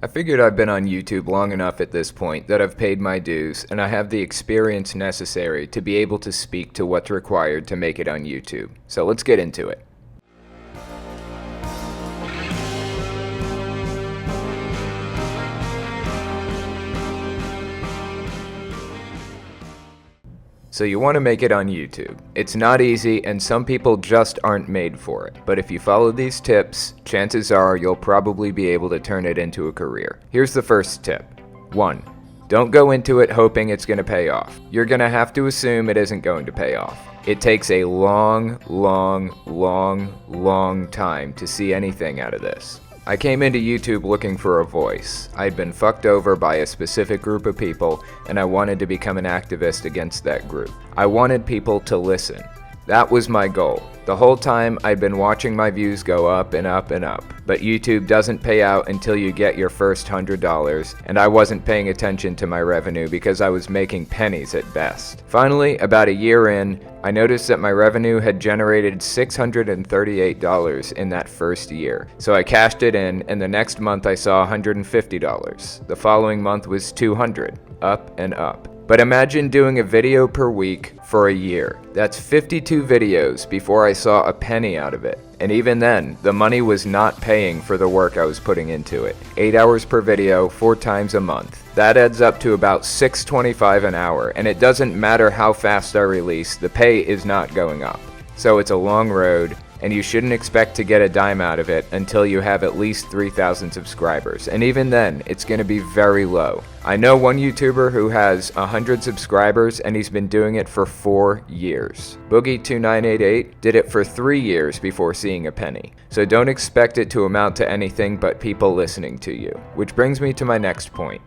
I figured I've been on YouTube long enough at this point that I've paid my dues and I have the experience necessary to be able to speak to what's required to make it on YouTube. So let's get into it. So you want to make it on YouTube. It's not easy and some people just aren't made for it. But if you follow these tips, chances are you'll probably be able to turn it into a career. Here's the first tip. 1. Don't go into it hoping it's going to pay off. You're going to have to assume it isn't going to pay off. It takes a long time to see anything out of this. I came into YouTube looking for a voice. I'd been fucked over by a specific group of people, and I wanted to become an activist against that group. I wanted people to listen. That was my goal. The whole time I'd been watching my views go up and up and up, but YouTube doesn't pay out until you get your first $100, and I wasn't paying attention to my revenue because I was making pennies at best. Finally, about a year in, I noticed that my revenue had generated $638 in that first year. So I cashed it in, and the next month I saw $150. The following month was $200, up and up. But imagine doing a video per week for a year. That's 52 videos before I saw a penny out of it. And even then, the money was not paying for the work I was putting into it. 8 hours per video, 4 times a month. That adds up to about $6.25 an hour, and it doesn't matter how fast I release, the pay is not going up. So it's a long road, and you shouldn't expect to get a dime out of it until you have at least 3,000 subscribers, and even then, it's going to be very low. I know one YouTuber who has 100 subscribers and he's been doing it for 4 years. Boogie2988 did it for 3 years before seeing a penny. So don't expect it to amount to anything but people listening to you. Which brings me to my next point.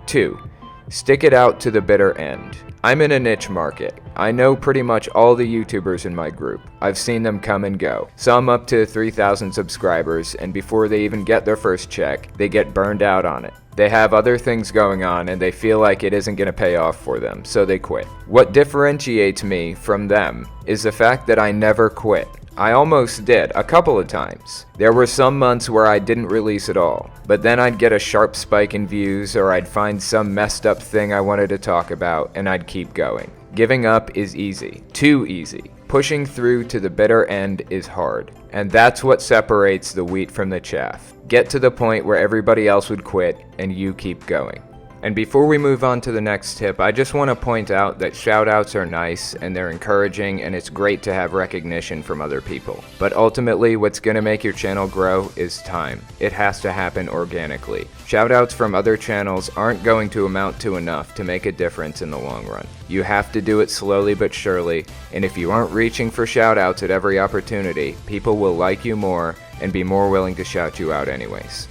2. Stick it out to the bitter end. I'm in a niche market. I know pretty much all the YouTubers in my group. I've seen them come and go. Some up to 3,000 subscribers, and before they even get their first check, they get burned out on it. They have other things going on and they feel like it isn't going to pay off for them, so they quit. What differentiates me from them is the fact that I never quit. I almost did, a couple of times. There were some months where I didn't release at all, but then I'd get a sharp spike in views or I'd find some messed up thing I wanted to talk about and I'd keep going. Giving up is easy, too easy. Pushing through to the bitter end is hard, and that's what separates the wheat from the chaff. Get to the point where everybody else would quit and you keep going. And before we move on to the next tip, I just want to point out that shoutouts are nice and they're encouraging and it's great to have recognition from other people. But ultimately, what's going to make your channel grow is time. It has to happen organically. Shoutouts from other channels aren't going to amount to enough to make a difference in the long run. You have to do it slowly but surely, and if you aren't reaching for shoutouts at every opportunity, people will like you more and be more willing to shout you out anyways.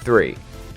3.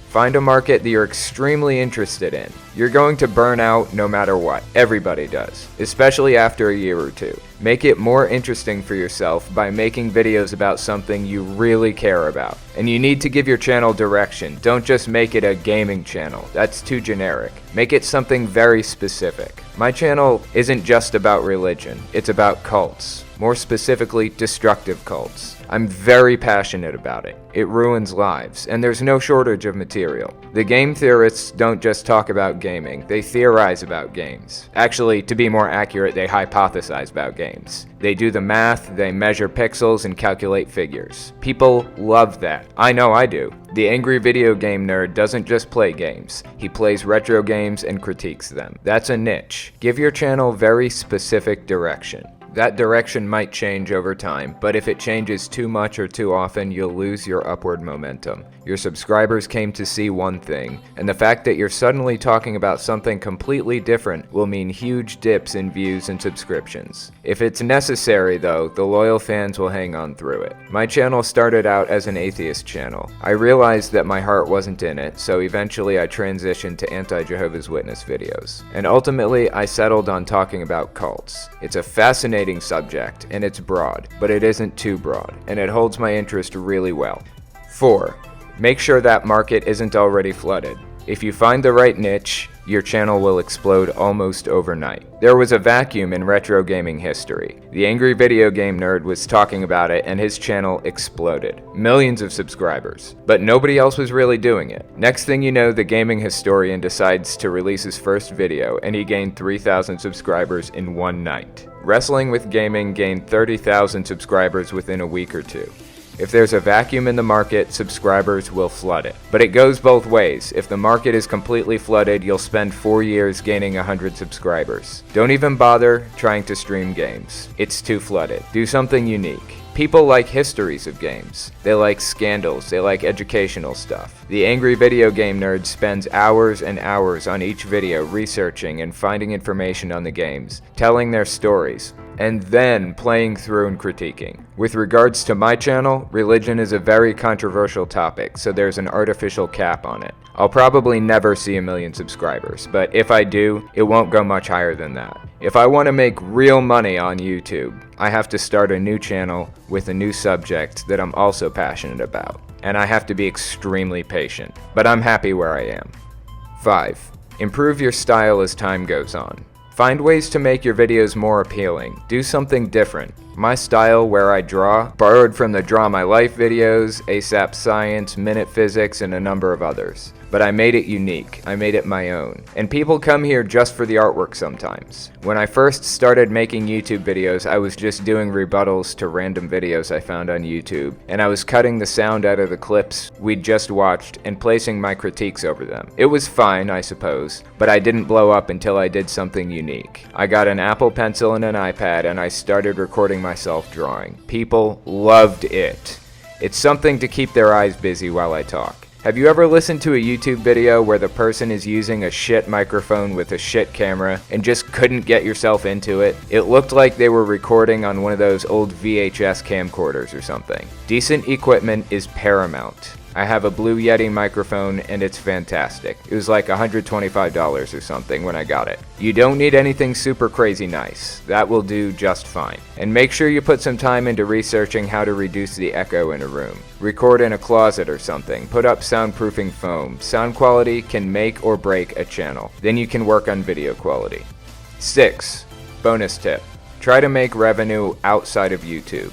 Find a market that you're extremely interested in. You're going to burn out no matter what. Everybody does, especially after a year or two. Make it more interesting for yourself by making videos about something you really care about. And you need to give your channel direction. Don't just make it a gaming channel. That's too generic. Make it something very specific. My channel isn't just about religion. It's about cults. More specifically, destructive cults. I'm very passionate about it. It ruins lives, and there's no shortage of material. The game theorists don't just talk about gaming, they theorize about games. Actually, to be more accurate, they hypothesize about games. They do the math, they measure pixels, and calculate figures. People love that. I know I do. The angry video game nerd doesn't just play games. He plays retro games and critiques them. That's a niche. Give your channel very specific direction. That direction might change over time, but if it changes too much or too often, you'll lose your upward momentum. Your subscribers came to see one thing, and the fact that you're suddenly talking about something completely different will mean huge dips in views and subscriptions. If it's necessary though, the loyal fans will hang on through it. My channel started out as an atheist channel. I realized that my heart wasn't in it, so eventually I transitioned to anti-Jehovah's Witness videos. And ultimately, I settled on talking about cults. It's a fascinating subject, and it's broad, but it isn't too broad, and it holds my interest really well. 4. Make sure that market isn't already flooded. If you find the right niche, your channel will explode almost overnight. There was a vacuum in retro gaming history. The Angry Video Game Nerd was talking about it and his channel exploded. Millions of subscribers. But nobody else was really doing it. Next thing you know, the gaming historian decides to release his first video and he gained 3,000 subscribers in one night. Wrestling with Gaming gained 30,000 subscribers within a week or two. If there's a vacuum in the market, subscribers will flood it. But it goes both ways. If the market is completely flooded, you'll spend 4 years gaining 100 subscribers. Don't even bother trying to stream games. It's too flooded. Do something unique. People like histories of games. They like scandals. They like educational stuff. The Angry Video Game Nerd spends hours and hours on each video researching and finding information on the games, telling their stories, and then playing through and critiquing. With regards to my channel, religion is a very controversial topic, so there's an artificial cap on it. I'll probably never see 1 million subscribers, but if I do, it won't go much higher than that. If I want to make real money on YouTube, I have to start a new channel with a new subject that I'm also passionate about, and I have to be extremely patient, but I'm happy where I am. 5. Improve your style as time goes on. Find ways to make your videos more appealing. Do something different. My style, where I draw, borrowed from the Draw My Life videos, ASAP Science, Minute Physics, and a number of others. But I made it unique. I made it my own. And people come here just for the artwork sometimes. When I first started making YouTube videos, I was just doing rebuttals to random videos I found on YouTube, and I was cutting the sound out of the clips we'd just watched and placing my critiques over them. It was fine, I suppose, but I didn't blow up until I did something unique. I got an Apple Pencil and an iPad, and I started recording myself drawing. People loved it. It's something to keep their eyes busy while I talk. Have you ever listened to a YouTube video where the person is using a shit microphone with a shit camera and just couldn't get yourself into it? It looked like they were recording on one of those old VHS camcorders or something. Decent equipment is paramount. I have a Blue Yeti microphone and it's fantastic. It was like $125 or something when I got it. You don't need anything super crazy nice. That will do just fine. And make sure you put some time into researching how to reduce the echo in a room. Record in a closet or something. Put up soundproofing foam. Sound quality can make or break a channel. Then you can work on video quality. 6. Bonus tip. Try to make revenue outside of YouTube.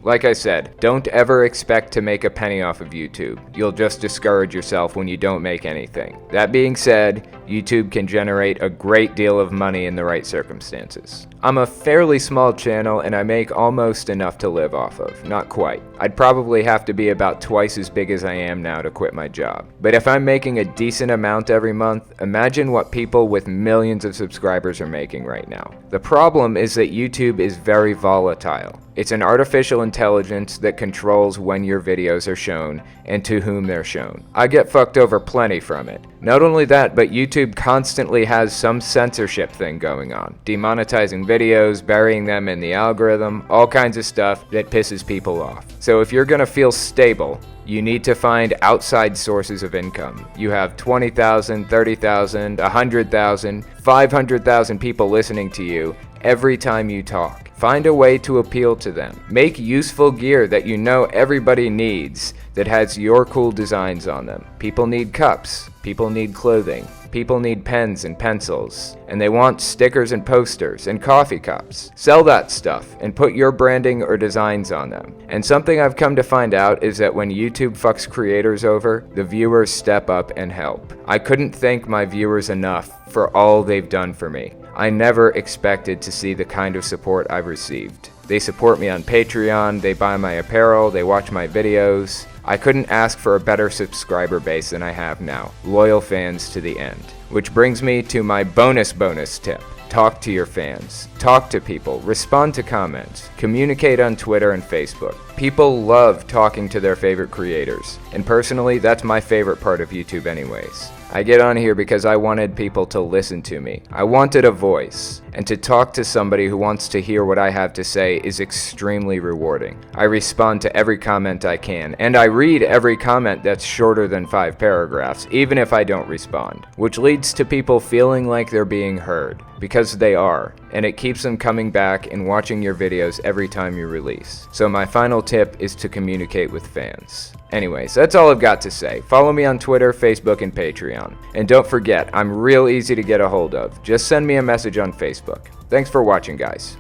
Like I said, don't ever expect to make a penny off of YouTube. You'll just discourage yourself when you don't make anything. That being said, YouTube can generate a great deal of money in the right circumstances. I'm a fairly small channel and I make almost enough to live off of. Not quite. I'd probably have to be about twice as big as I am now to quit my job. But if I'm making a decent amount every month, imagine what people with millions of subscribers are making right now. The problem is that YouTube is very volatile. It's an artificial intelligence that controls when your videos are shown and to whom they're shown. I get fucked over plenty from it. Not only that, but YouTube constantly has some censorship thing going on. Demonetizing videos, burying them in the algorithm, all kinds of stuff that pisses people off. So if you're gonna feel stable, you need to find outside sources of income. You have 20,000, 30,000, 100,000, 500,000 people listening to you every time you talk. Find a way to appeal to them. Make useful gear that you know everybody needs that has your cool designs on them. People need cups. People need clothing. People need pens and pencils. And they want stickers and posters and coffee cups. Sell that stuff and put your branding or designs on them. And something I've come to find out is that when YouTube fucks creators over, the viewers step up and help. I couldn't thank my viewers enough for all they've done for me. I never expected to see the kind of support I've received. They support me on Patreon, they buy my apparel, they watch my videos. I couldn't ask for a better subscriber base than I have now. Loyal fans to the end. Which brings me to my bonus tip. Talk to your fans. Talk to people. Respond to comments. Communicate on Twitter and Facebook. People love talking to their favorite creators. And personally, that's my favorite part of YouTube anyways. I get on here because I wanted people to listen to me. I wanted a voice. And to talk to somebody who wants to hear what I have to say is extremely rewarding. I respond to every comment I can, and I read every comment that's shorter than 5 paragraphs, even if I don't respond. Which leads to people feeling like they're being heard. Because they are, and it keeps them coming back and watching your videos every time you release. So my final tip is to communicate with fans. Anyways, that's all I've got to say. Follow me on Twitter, Facebook, and Patreon. And don't forget, I'm real easy to get a hold of. Just send me a message on Facebook. Thanks for watching, guys.